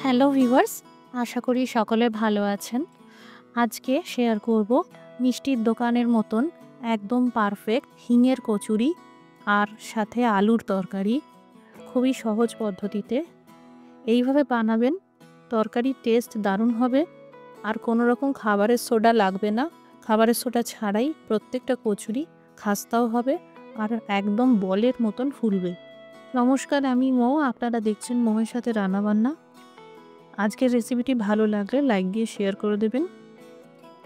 Hello viewers, আশা করি সকলে ভালো আছেন। আজকে শেয়ার করব মিষ্টির দোকানের মতন একদম পারফেক্ট হিঙের কচুরি আর সাথে আলুর তরকারি। খুবই সহজ পদ্ধতিতে এইভাবে বানাবেন, তরকারির টেস্ট দারুণ হবে আর কোনো রকম খাবারের সোডা লাগবে না। খাবারের সোডা ছাড়াই প্রত্যেকটা কচুরি খাস্তাও হবে আর একদম বলের মতন ফুলবে। নমস্কার, আমি মৌ, আপনারা দেখছেন মৌয়ের সাথে রান্নাবান্না। আজকের রেসিপিটি ভালো লাগলে লাইক দিয়ে শেয়ার করে দেবেন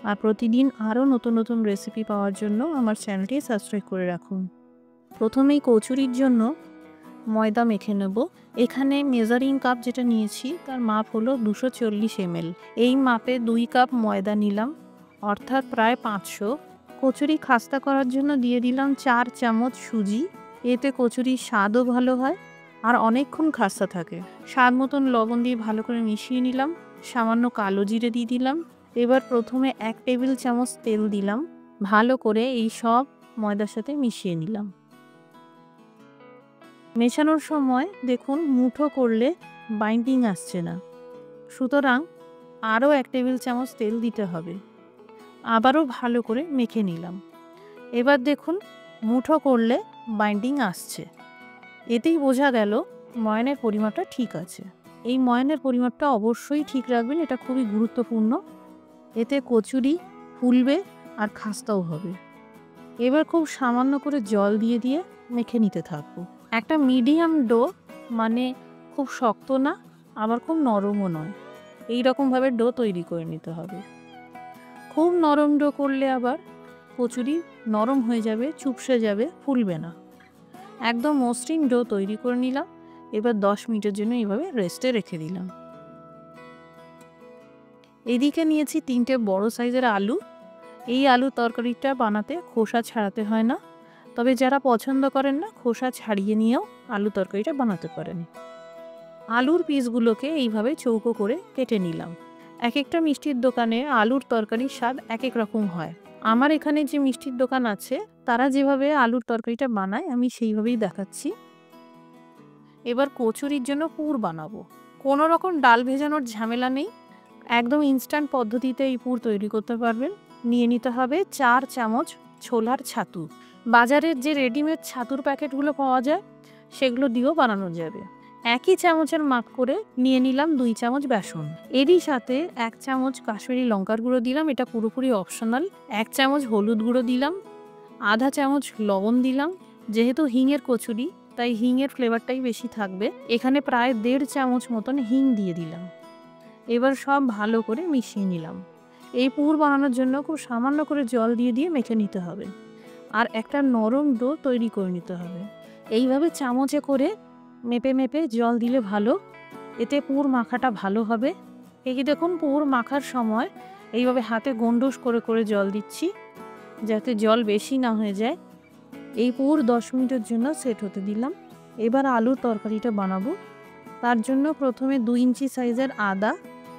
আর প্রতিদিন আরও নতুন নতুন রেসিপি পাওয়ার জন্য আমার চ্যানেলটি সাবস্ক্রাইব করে রাখুন। প্রথমেই কচুরির জন্য ময়দা মেখে নেব। এখানে মেজারিং কাপ যেটা নিয়েছি তার মাপ হলো 240 ml। এই মাপে 2 কাপ ময়দা নিলাম, অর্থাৎ প্রায় 500। কচুরি খাস্তা করার জন্য দিয়ে দিলাম 4 চামচ সুজি। এতে কচুরির স্বাদও ভালো হয় আর অনেকক্ষণ খাস্তা থাকে। স্বাদ মতন লবণ দিয়ে ভালো করে মিশিয়ে নিলাম। সামান্য কালো জিরে দিয়ে দিলাম। এবার প্রথমে 1 টেবিল চামচ তেল দিলাম। ভালো করে এই সব ময়দার সাথে মিশিয়ে নিলাম। মেশানোর সময় দেখুন মুঠো করলে বাইন্ডিং আসছে না, সুতরাং আরও 1 টেবিল চামচ তেল দিতে হবে। আবারও ভালো করে মেখে নিলাম। এবার দেখুন মুঠো করলে বাইন্ডিং আসছে, এতেই বোঝা গেল ময়ানের পরিমাপটা ঠিক আছে। এই ময়ানের পরিমাপটা অবশ্যই ঠিক রাখবেন, এটা খুবই গুরুত্বপূর্ণ। এতে কচুরি ফুলবে আর খাস্তাও হবে। এবার খুব সামান্য করে জল দিয়ে দিয়ে মেখে নিতে থাকবো। একটা মিডিয়াম ডো, মানে খুব শক্ত না আবার খুব নরমও নয়, এই রকমভাবে ডো তৈরি করে নিতে হবে। খুব নরম ডো করলে আবার কচুরি নরম হয়ে যাবে, চুপসে যাবে, ফুলবে না। একদম মসৃণ ডো তৈরি করে নিলাম। এবার 10 মিনিটের জন্য এইভাবে রেস্টে রেখে দিলাম। এদিকে নিয়েছি 3টে বড় সাইজের আলু। এই আলু তরকারিটা বানাতে খোসা ছাড়াতে হয় না, তবে যারা পছন্দ করেন না খোসা ছাড়িয়ে নিয়েও আলু তরকারিটা বানাতে পারেন। আলুর পিসগুলোকে এইভাবে চৌকো করে কেটে নিলাম। এক একটা মিষ্টির দোকানে আলুর তরকারির স্বাদ এক এক রকম হয়। আমার এখানে যে মিষ্টির দোকান আছে তারা যেভাবে আলুর তরকারিটা বানায় আমি সেইভাবেই দেখাচ্ছি। এবার কচুরির জন্য পুর বানাবো। কোনো রকম ডাল ভেজানোর ঝামেলা নেই, একদম ইনস্ট্যান্ট পদ্ধতিতে এই পুর তৈরি করতে পারবেন। নিয়ে নিতে হবে 4 চামচ ছোলার ছাতু। বাজারের যে রেডিমেড ছাতুর প্যাকেটগুলো পাওয়া যায় সেগুলো দিয়েও বানানো যাবে। একই চামচের মাপ করে নিয়ে নিলাম 2 চামচ বেসন। এরই সাথে 1 চামচ কাশ্মীরি লঙ্কার গুঁড়ো দিলাম, এটা পুরোপুরি অপশনাল। 1 চামচ হলুদ গুঁড়ো দিলাম, আধা চামচ লবণ দিলাম। যেহেতু হিঙের কচুরি তাই হিঙের ফ্লেভারটাই বেশি থাকবে। এখানে প্রায় 1.5 চামচ মতন হিং দিয়ে দিলাম। এবার সব ভালো করে মিশিয়ে নিলাম। এই পুর বানানোর জন্য খুব সামান্য করে জল দিয়ে দিয়ে মেখে নিতে হবে আর একটা নরম ডো তৈরি করে নিতে হবে। এইভাবে চামচে করে মেপে মেপে জল দিলে ভালো, এতে পুর মাখাটা ভালো হবে। এই দেখুন পুর মাখার সময় এইভাবে হাতে গন্ডুস করে করে জল দিচ্ছি যাতে জল বেশি না হয়ে যায়। এই পুর 10 মিনিটের জন্য সেট হতে দিলাম। এবার আলুর তরকারিটা বানাবো। তার জন্য প্রথমে 2 ইঞ্চি সাইজের আদা,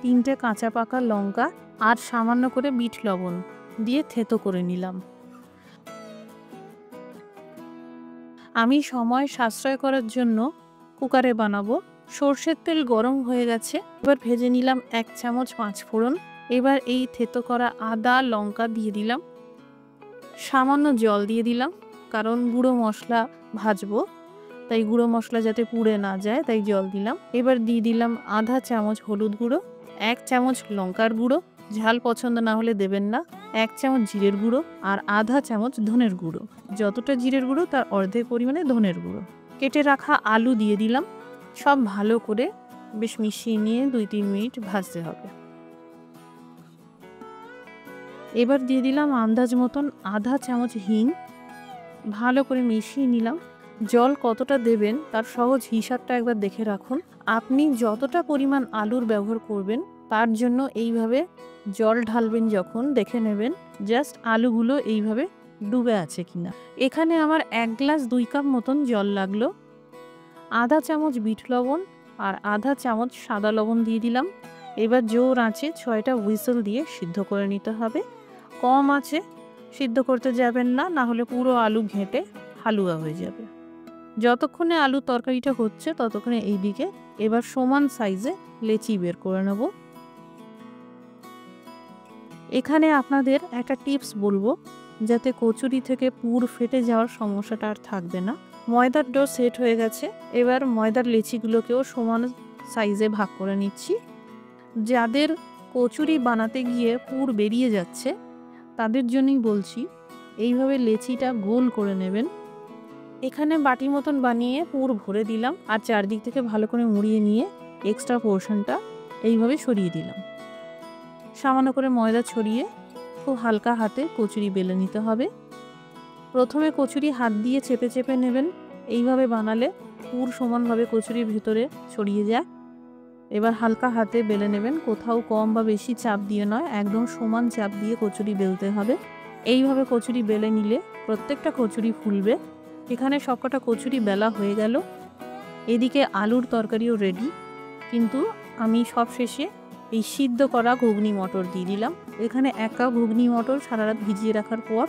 3টে কাঁচা পাকা লঙ্কা আর সামান্য করে বিট লবণ দিয়ে থেতো করে নিলাম। আমি সময় সাশ্রয় করার জন্য কুকারে বানাবো। সর্ষের তেল গরম হয়ে গেছে, এবার ভেজে নিলাম 1 চামচ 5 ফোড়ন। এবার এই থেতো করা আদা লঙ্কা দিয়ে দিলাম। সামান্য জল দিয়ে দিলাম, কারণ গুঁড়ো মশলা ভাজবো, তাই গুঁড়ো মশলা যাতে পুড়ে না যায় তাই জল দিলাম। এবার দিয়ে দিলাম আধা চামচ হলুদ গুঁড়ো, 1 চামচ লঙ্কার গুঁড়ো, ঝাল পছন্দ না হলে দেবেন না, 1 চামচ জিরের গুঁড়ো আর আধা চামচ ধনের গুঁড়ো। যতটা জিরের গুঁড়ো তার অর্ধেক পরিমাণে ধনের গুঁড়ো। কেটে রাখা আলু দিয়ে দিলাম। সব ভালো করে বেশ মিশিয়ে নিয়ে 2-3 মিনিট ভাজতে হবে। এবার দিয়ে দিলাম আন্দাজ মতন আধা চামচ হিং। ভালো করে মিশিয়ে নিলাম। জল কতটা দেবেন তার সহজ হিসাবটা একবার দেখে রাখুন। আপনি যতটা পরিমাণ আলুর ব্যবহার করবেন তার জন্য এইভাবে জল ঢালবেন, যখন দেখে নেবেন জাস্ট আলুগুলো এইভাবে ডুবে আছে কিনা। এখানে আমার 1 গ্লাস 2 কাপ মতন জল লাগলো। আধা চামচ বিট লবণ আর আধা চামচ সাদা লবণ দিয়ে দিলাম। এবার জোর আঁচে 6টা হুইসেল দিয়ে সিদ্ধ করে নিতে হবে। কম আঁচে সিদ্ধ করতে যাবেন না, না হলে পুরো আলু ঘেঁটে হালুয়া হয়ে যাবে। যতক্ষণে আলু তরকারিটা হচ্ছে ততক্ষণে এইদিকে এবার সমান সাইজে লেচি বের করে নেব। এখানে আপনাদের একটা টিপস বলবো, যাতে কচুরি থেকে পুর ফেটে যাওয়ার সমস্যাটা আর থাকবে না। ময়দার ডো সেট হয়ে গেছে। এবার ময়দার লেচিগুলোকেও সমান সাইজে ভাগ করে নিচ্ছি। যাদের কচুরি বানাতে গিয়ে পুর বেরিয়ে যাচ্ছে তাদের জন্যই বলছি, এইভাবে লেচিটা গোল করে নেবেন। এখানে বাটি মতন বানিয়ে পুর ভরে দিলাম আর চারদিক থেকে ভালো করে মুড়িয়ে নিয়ে এক্সট্রা পোর্শনটা এইভাবে সরিয়ে দিলাম। সামান্য করে ময়দা ছড়িয়ে খুব হালকা হাতে কচুরি বেলে নিতে হবে। প্রথমে কচুরি হাত দিয়ে চেপে চেপে নেবেন। এইভাবে বানালে পুর সমানভাবে কচুরির ভেতরে ছড়িয়ে যায়। এবার হালকা হাতে বেলে নেবেন, কোথাও কম বা বেশি চাপ দিয়ে নয়, একদম সমান চাপ দিয়ে কচুরি বেলতে হবে। এইভাবে কচুরি বেলে নিলে প্রত্যেকটা কচুরি ফুলবে। এখানে সবকটা কচুরি বেলা হয়ে গেল। এদিকে আলুর তরকারিও রেডি, কিন্তু আমি সব শেষে এই সিদ্ধ করা ঘুগনি মটর দিয়ে দিলাম। এখানে 1 কাপ ঘুগনি মটর সারা রাত ভিজিয়ে রাখার পর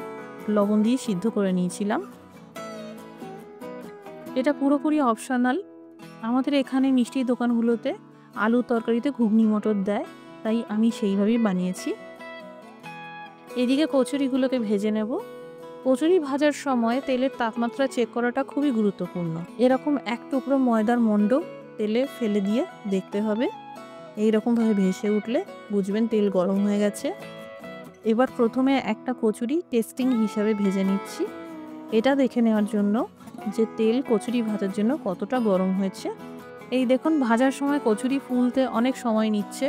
লবণ দিয়ে সিদ্ধ করে নিয়েছিলাম। এটা পুরোপুরি অপশনাল। আমাদের এখানে মিষ্টির দোকানগুলোতে আলুর তরকারিতে ঘুগনি মটর দেয়, তাই আমি সেইভাবেই বানিয়েছি। এদিকে কচুরিগুলোকে ভেজে নেব। কচুরি ভাজার সময় তেলের তাপমাত্রা চেক করাটা খুবই গুরুত্বপূর্ণ। এরকম এক টুকরো ময়দার মণ্ড তেলে ফেলে দিয়ে দেখতে হবে। এইরকমভাবে ভেসে উঠলে বুঝবেন তেল গরম হয়ে গেছে। এবার প্রথমে একটা কচুরি টেস্টিং হিসাবে ভেজে নিচ্ছি। এটা দেখে নেওয়ার জন্য যে তেল কচুরি ভাজার জন্য কতটা গরম হয়েছে। এই দেখুন, ভাজার সময় কচুরি ফুলতে অনেক সময় নিচ্ছে,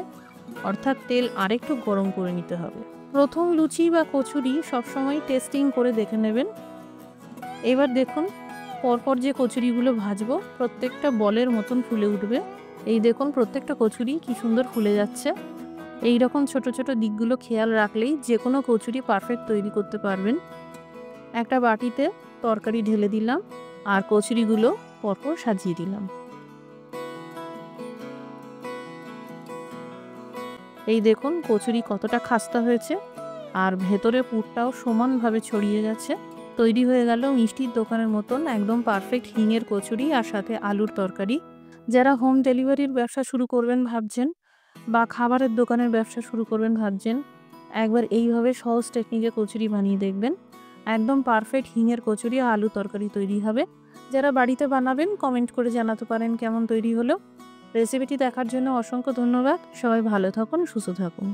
অর্থাৎ তেল আরেকটু গরম করে নিতে হবে। প্রথম লুচি বা কচুরি সবসময় টেস্টিং করে দেখে নেবেন। এবার দেখুন, পরপর যে কচুরিগুলো ভাজবো প্রত্যেকটা বলের মতন ফুলে উঠবে। এই দেখুন, প্রত্যেকটা কচুরি কি সুন্দর ফুলে যাচ্ছে। এই রকম ছোট ছোট দিকগুলো খেয়াল রাখলেই যে কোনো কচুরি পারফেক্ট তৈরি করতে পারবেন। একটা বাটিতে তরকারি ঢেলে দিলাম আর কচুরিগুলো পরপর সাজিয়ে দিলাম। এই দেখুন কচুরি কতটা খাস্তা হয়েছে আর ভেতরে পুরটাও সমানভাবে ছড়িয়ে গেছে। তৈরি হয়ে গেল মিষ্টির দোকানের মতন একদম পারফেক্ট হিঙের কচুরি আর সাথে আলুর তরকারি। যারা হোম ডেলিভারির ব্যবসা শুরু করবেন ভাবছেন বা খাবারের দোকানের ব্যবসা শুরু করবেন ভাবছেন, একবার এইভাবে সহজ টেকনিকে কচুরি বানিয়ে দেখবেন। একদম পারফেক্ট হিঙের কচুরি আর আলু তরকারি তৈরি হবে। যারা বাড়িতে বানাবেন কমেন্ট করে জানাতে পারেন কেমন তৈরি হলো। রেসিপিটি দেখার জন্য অসংখ্য ধন্যবাদ। সবাই ভালো থাকুন, সুস্থ থাকুন।